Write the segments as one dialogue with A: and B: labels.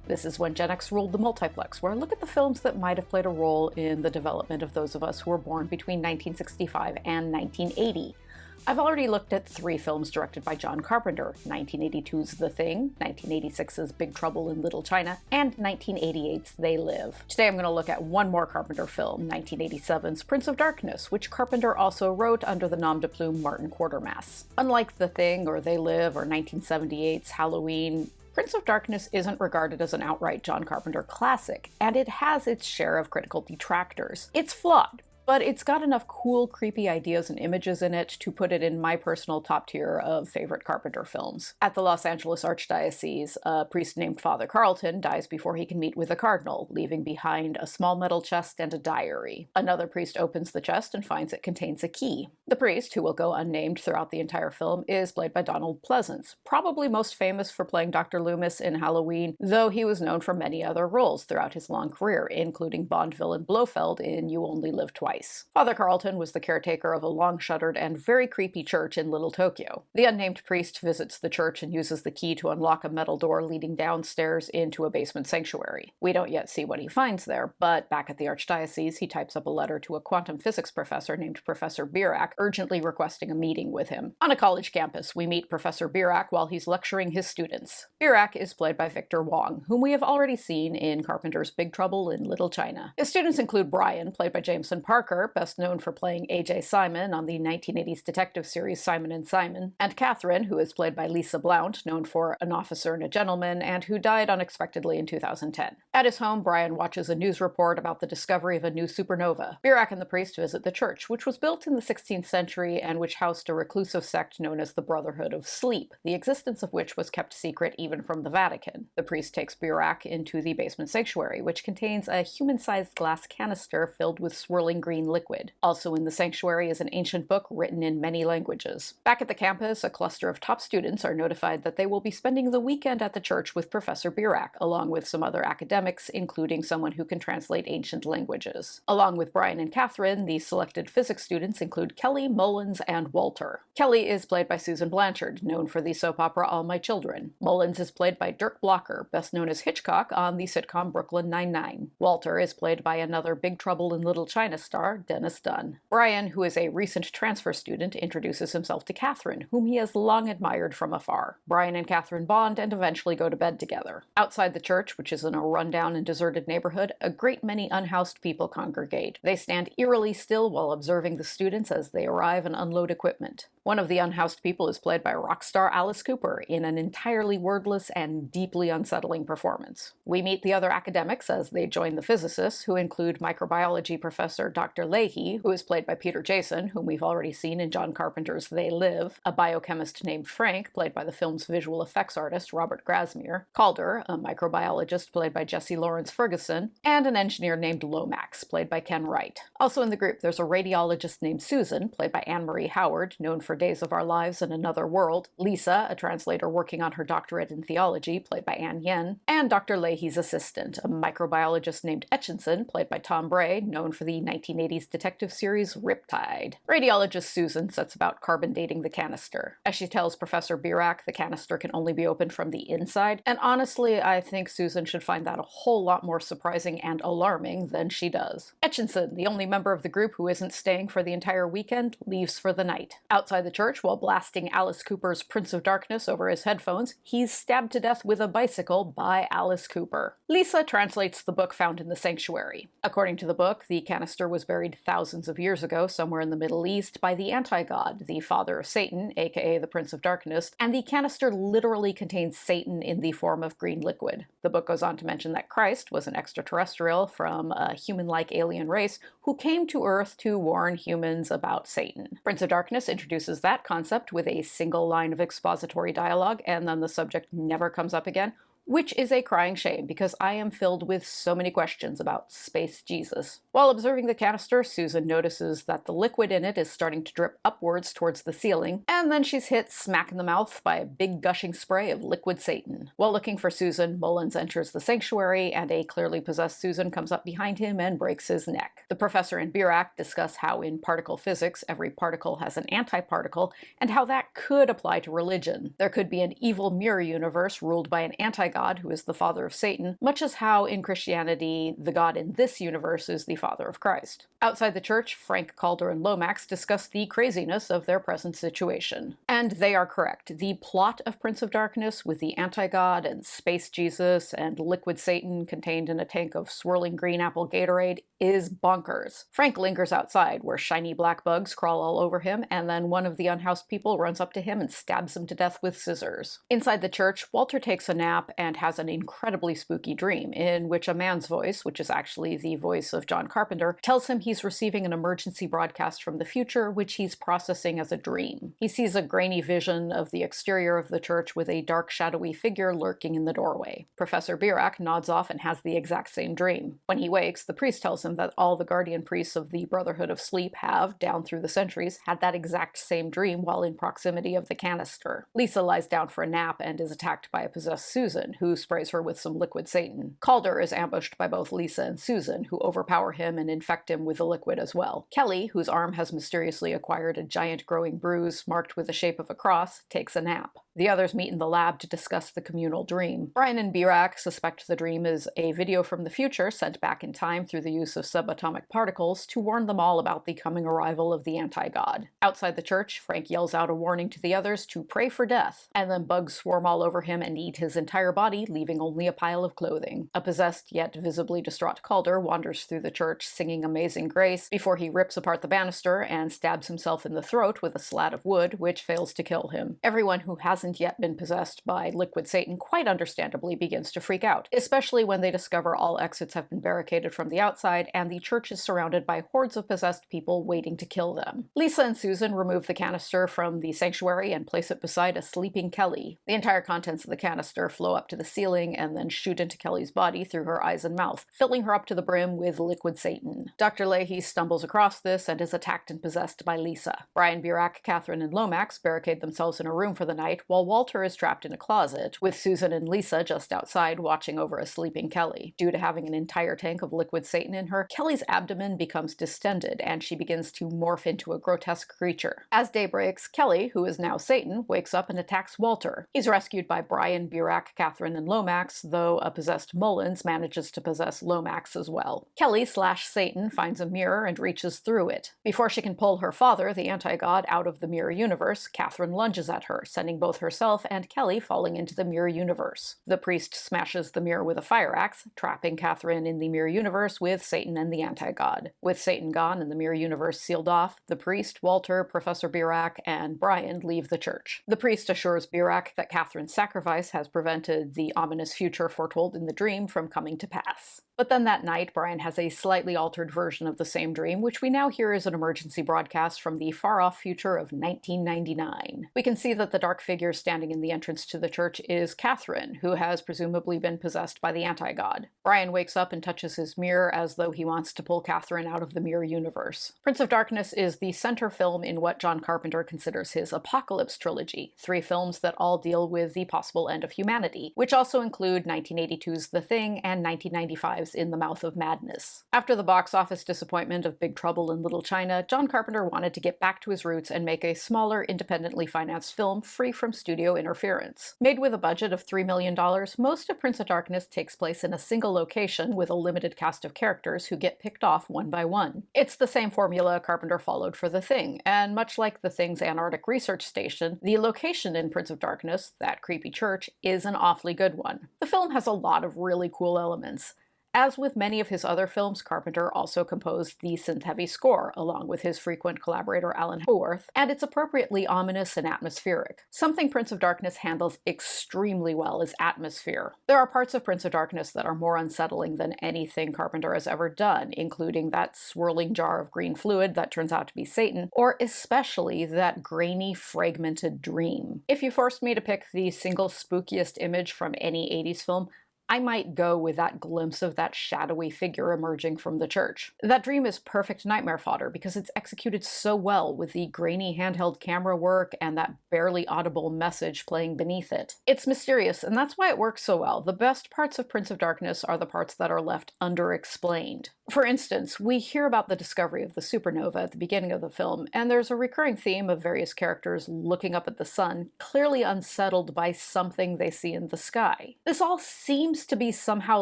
A: This is when Gen X ruled the multiplex, where I look at the films that might have played a role in the development of those of us who were born between 1965 and 1980. I've already looked at 3 films directed by John Carpenter: 1982's The Thing, 1986's Big Trouble in Little China, and 1988's They Live. Today I'm going to look at one more Carpenter film, 1987's Prince of Darkness, which Carpenter also wrote under the nom de plume Martin Quatermass. Unlike The Thing or They Live or 1978's Halloween, Prince of Darkness isn't regarded as an outright John Carpenter classic, and it has its share of critical detractors. It's flawed, but it's got enough cool, creepy ideas and images in it to put it in my personal top tier of favorite Carpenter films. At the Los Angeles Archdiocese, a priest named Father Carlton dies before he can meet with a cardinal, leaving behind a small metal chest and a diary. Another priest opens the chest and finds it contains a key. The priest, who will go unnamed throughout the entire film, is played by Donald Pleasence, probably most famous for playing Dr. Loomis in Halloween, though he was known for many other roles throughout his long career, including Bond villain Blofeld in You Only Live Twice. Father Carlton was the caretaker of a long-shuttered and very creepy church in Little Tokyo. The unnamed priest visits the church and uses the key to unlock a metal door leading downstairs into a basement sanctuary. We don't yet see what he finds there, but back at the Archdiocese, he types up a letter to a quantum physics professor named Professor Birack, urgently requesting a meeting with him. On a college campus, we meet Professor Birack while he's lecturing his students. Birack is played by Victor Wong, whom we have already seen in Carpenter's Big Trouble in Little China. His students include Brian, played by Jameson Parker, best known for playing A.J. Simon on the 1980s detective series Simon and Simon, and Catherine, who is played by Lisa Blount, known for An Officer and a Gentleman, and who died unexpectedly in 2010. At his home, Brian watches a news report about the discovery of a new supernova. Birack and the priest visit the church, which was built in the 16th century and which housed a reclusive sect known as the Brotherhood of Sleep, the existence of which was kept secret even from the Vatican. The priest takes Birack into the basement sanctuary, which contains a human-sized glass canister filled with swirling green liquid. Also in the sanctuary is an ancient book written in many languages. Back at the campus, a cluster of top students are notified that they will be spending the weekend at the church with Professor Birack, along with some other academics, including someone who can translate ancient languages. Along with Brian and Catherine, the selected physics students include Kelly, Mullins, and Walter. Kelly is played by Susan Blanchard, known for the soap opera All My Children. Mullins is played by Dirk Blocker, best known as Hitchcock on the sitcom Brooklyn Nine-Nine. Walter is played by another Big Trouble in Little China star, Dennis Dunn. Brian, who is a recent transfer student, introduces himself to Catherine, whom he has long admired from afar. Brian and Catherine bond and eventually go to bed together. Outside the church, which is in a rundown and deserted neighborhood, a great many unhoused people congregate. They stand eerily still while observing the students as they arrive and unload equipment. One of the unhoused people is played by rock star Alice Cooper in an entirely wordless and deeply unsettling performance. We meet the other academics as they join the physicists, who include microbiology professor Dr. Leahy, who is played by Peter Jason, whom we've already seen in John Carpenter's They Live, a biochemist named Frank, played by the film's visual effects artist Robert Grasmere, Calder, a microbiologist played by Jesse Lawrence Ferguson, and an engineer named Lomax, played by Ken Wright. Also in the group, there's a radiologist named Susan, played by Anne-Marie Howard, known for Days of Our Lives and Another World, Lisa, a translator working on her doctorate in theology, played by Ann Yen, and Dr. Leahy's assistant, a microbiologist named Etchinson, played by Tom Bray, known for the 1980s detective series Riptide. Radiologist Susan sets about carbon dating the canister. As she tells Professor Birack, the canister can only be opened from the inside, and honestly, I think Susan should find that a whole lot more surprising and alarming than she does. Etchinson, the only member of the group who isn't staying for the entire weekend, leaves for the night. Outside the church, while blasting Alice Cooper's Prince of Darkness over his headphones, he's stabbed to death with a bicycle by Alice Cooper. Lisa translates the book found in the sanctuary. According to the book, the canister was buried thousands of years ago somewhere in the Middle East by the anti-god, the father of Satan, aka the Prince of Darkness, and the canister literally contains Satan in the form of green liquid. The book goes on to mention that Christ was an extraterrestrial from a human-like alien race who came to Earth to warn humans about Satan. Prince of Darkness introduces that concept with a single line of expository dialogue, and then the subject never comes up again, which is a crying shame because I am filled with so many questions about Space Jesus. While observing the canister, Susan notices that the liquid in it is starting to drip upwards towards the ceiling, and then she's hit smack in the mouth by a big gushing spray of liquid Satan. While looking for Susan, Mullins enters the sanctuary, and a clearly possessed Susan comes up behind him and breaks his neck. The professor and Birack discuss how in particle physics, every particle has an antiparticle, and how that could apply to religion. There could be an evil mirror universe ruled by an anti-god anti-god, who is the father of Satan, much as how in Christianity, the god in this universe is the father of Christ. Outside the church, Frank, Calder, and Lomax discuss the craziness of their present situation. And they are correct. The plot of Prince of Darkness, with the anti-god and Space Jesus and Liquid Satan contained in a tank of swirling green apple Gatorade, is bonkers. Frank lingers outside, where shiny black bugs crawl all over him, and then one of the unhoused people runs up to him and stabs him to death with scissors. Inside the church, Walter takes a nap and has an incredibly spooky dream, in which a man's voice, which is actually the voice of John Carpenter, tells him he's receiving an emergency broadcast from the future, which he's processing as a dream. He sees a grainy vision of the exterior of the church with a dark, shadowy figure lurking in the doorway. Professor Birack nods off and has the exact same dream. When he wakes, the priest tells him that all the guardian priests of the Brotherhood of Sleep have, down through the centuries, had that exact same dream while in proximity of the canister. Lisa lies down for a nap and is attacked by a possessed Susan, who sprays her with some Liquid Satan. Calder is ambushed by both Lisa and Susan, who overpower him and infect him with the liquid as well. Kelly, whose arm has mysteriously acquired a giant growing bruise marked with the shape of a cross, takes a nap. The others meet in the lab to discuss the communal dream. Brian and Birack suspect the dream is a video from the future sent back in time through the use of subatomic particles to warn them all about the coming arrival of the anti-god. Outside the church, Frank yells out a warning to the others to pray for death, and then bugs swarm all over him and eat his entire body, leaving only a pile of clothing. A possessed yet visibly distraught Calder wanders through the church singing Amazing Grace before he rips apart the banister and stabs himself in the throat with a slat of wood, which fails to kill him. Everyone who hasn't yet been possessed by Liquid Satan quite understandably begins to freak out, especially when they discover all exits have been barricaded from the outside and the church is surrounded by hordes of possessed people waiting to kill them. Lisa and Susan remove the canister from the sanctuary and place it beside a sleeping Kelly. The entire contents of the canister flow up to the ceiling and then shoot into Kelly's body through her eyes and mouth, filling her up to the brim with Liquid Satan. Dr. Leahy stumbles across this and is attacked and possessed by Lisa. Brian, Birack, Catherine, and Lomax barricade themselves in a room for the night, while Walter is trapped in a closet, with Susan and Lisa just outside watching over a sleeping Kelly. Due to having an entire tank of Liquid Satan in her, Kelly's abdomen becomes distended, and she begins to morph into a grotesque creature. As day breaks, Kelly, who is now Satan, wakes up and attacks Walter. He's rescued by Brian, Birack, Catherine, and Lomax, though a possessed Mullins manages to possess Lomax as well. Kelly/Satan finds a mirror and reaches through it. Before she can pull her father, the anti-god, out of the mirror universe, Catherine lunges at her, sending both herself and Kelly falling into the mirror universe. The priest smashes the mirror with a fire axe, trapping Catherine in the mirror universe with Satan and the anti-god. With Satan gone and the mirror universe sealed off, the priest, Walter, Professor Birack, and Brian leave the church. The priest assures Birack that Catherine's sacrifice has prevented the ominous future foretold in the dream from coming to pass. But then that night, Brian has a slightly altered version of the same dream, which we now hear is an emergency broadcast from the far-off future of 1999. We can see that the dark figure standing in the entrance to the church is Catherine, who has presumably been possessed by the anti-god. Brian wakes up and touches his mirror as though he wants to pull Catherine out of the mirror universe. Prince of Darkness is the center film in what John Carpenter considers his Apocalypse trilogy, 3 films that all deal with the possible end of humanity, which also include 1982's The Thing and 1995's In the Mouth of Madness. After the box office disappointment of Big Trouble in Little China, John Carpenter wanted to get back to his roots and make a smaller, independently financed film free from studio interference. Made with a budget of $3 million, most of Prince of Darkness takes place in a single location with a limited cast of characters who get picked off one by one. It's the same formula Carpenter followed for The Thing, and much like The Thing's Antarctic Research Station, the location in Prince of Darkness, that creepy church, is an awfully good one. The film has a lot of really cool elements. As with many of his other films, Carpenter also composed the synth-heavy score, along with his frequent collaborator Alan Howarth, and it's appropriately ominous and atmospheric. Something Prince of Darkness handles extremely well is atmosphere. There are parts of Prince of Darkness that are more unsettling than anything Carpenter has ever done, including that swirling jar of green fluid that turns out to be Satan, or especially that grainy, fragmented dream. If you forced me to pick the single spookiest image from any 80s film, I might go with that glimpse of that shadowy figure emerging from the church. That dream is perfect nightmare fodder because it's executed so well with the grainy handheld camera work and that barely audible message playing beneath it. It's mysterious, and that's why it works so well. The best parts of Prince of Darkness are the parts that are left underexplained. For instance, we hear about the discovery of the supernova at the beginning of the film, and there's a recurring theme of various characters looking up at the sun, clearly unsettled by something they see in the sky. This all seems to be somehow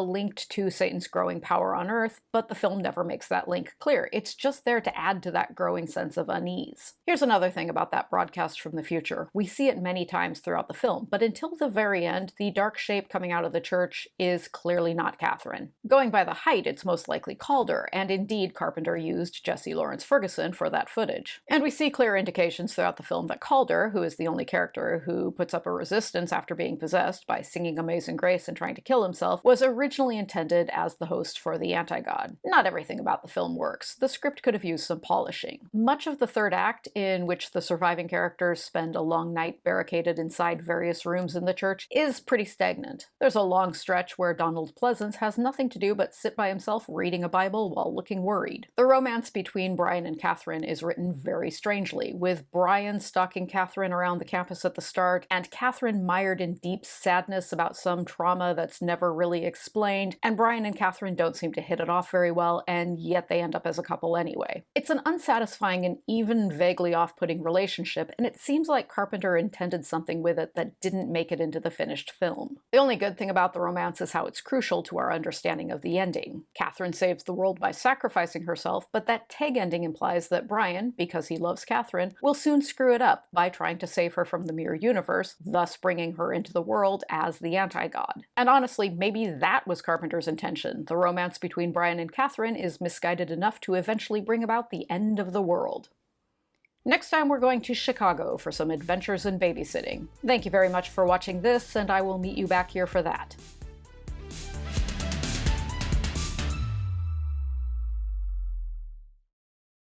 A: linked to Satan's growing power on Earth, but the film never makes that link clear. It's just there to add to that growing sense of unease. Here's another thing about that broadcast from the future. We see it many times throughout the film, but until the very end, the dark shape coming out of the church is clearly not Catherine. Going by the height, it's most likely Calder, and indeed Carpenter used Jesse Lawrence Ferguson for that footage. And we see clear indications throughout the film that Calder, who is the only character who puts up a resistance after being possessed by singing Amazing Grace and trying to kill himself, was originally intended as the host for the anti-god. Not everything about the film works. The script could have used some polishing. Much of the third act, in which the surviving characters spend a long night barricaded inside various rooms in the church, is pretty stagnant. There's a long stretch where Donald Pleasance has nothing to do but sit by himself reading a Bible while looking worried. The romance between Brian and Catherine is written very strangely, with Brian stalking Catherine around the campus at the start, and Catherine mired in deep sadness about some trauma that's never really explained, and Brian and Catherine don't seem to hit it off very well, and yet they end up as a couple anyway. It's an unsatisfying and even vaguely off-putting relationship, and it seems like Carpenter intended something with it that didn't make it into the finished film. The only good thing about the romance is how it's crucial to our understanding of the ending. Catherine saves the world by sacrificing herself, but that tag ending implies that Brian, because he loves Catherine, will soon screw it up by trying to save her from the mirror universe, thus bringing her into the world as the anti-god. And honestly, maybe that was Carpenter's intention. The romance between Brian and Catherine is misguided enough to eventually bring about the end of the world. Next time we're going to Chicago for some adventures in babysitting. Thank you very much for watching this, and I will meet you back here for that.